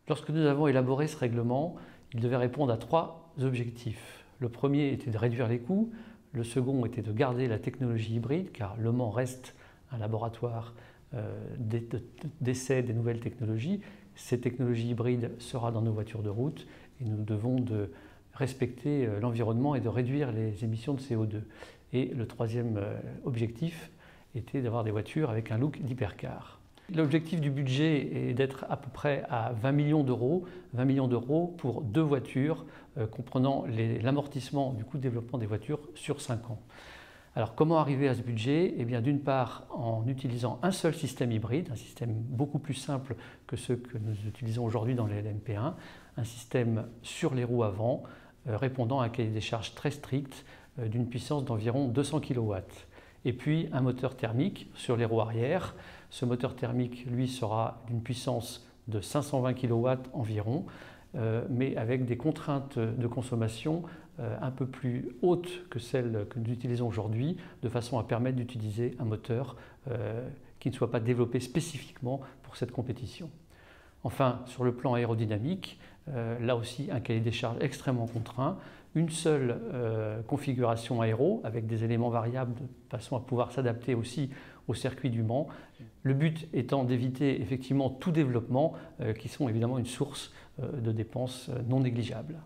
Lorsque nous avons élaboré ce règlement, il devait répondre à 3 objectifs. Le premier était de réduire les coûts, le second était de garder la technologie hybride, car Le Mans reste un laboratoire d'essai des nouvelles technologies. Ces technologies hybrides seront dans nos voitures de route et nous devons de respecter l'environnement et de réduire les émissions de CO2. Et le troisième objectif était d'avoir des voitures avec un look d'hypercar. L'objectif du budget est d'être à peu près à 20 millions d'euros pour 2 voitures, comprenant l'amortissement du coût de développement des voitures sur 5 ans. Alors comment arriver à ce budget? Eh bien d'une part en utilisant un seul système hybride, un système beaucoup plus simple que ceux que nous utilisons aujourd'hui dans les LMP1, un système sur les roues avant, répondant à un cahier des charges très strict d'une puissance d'environ 200 kW. Et puis un moteur thermique sur les roues arrière. Ce moteur thermique, lui, sera d'une puissance de 520 kW environ, mais avec des contraintes de consommation un peu plus hautes que celles que nous utilisons aujourd'hui, de façon à permettre d'utiliser un moteur qui ne soit pas développé spécifiquement pour cette compétition. Enfin, sur le plan aérodynamique, là aussi un cahier des charges extrêmement contraint, une seule configuration aéro avec des éléments variables de façon à pouvoir s'adapter aussi au circuit du Mans. Le but étant d'éviter effectivement tout développement qui sont évidemment une source de dépenses non négligeables.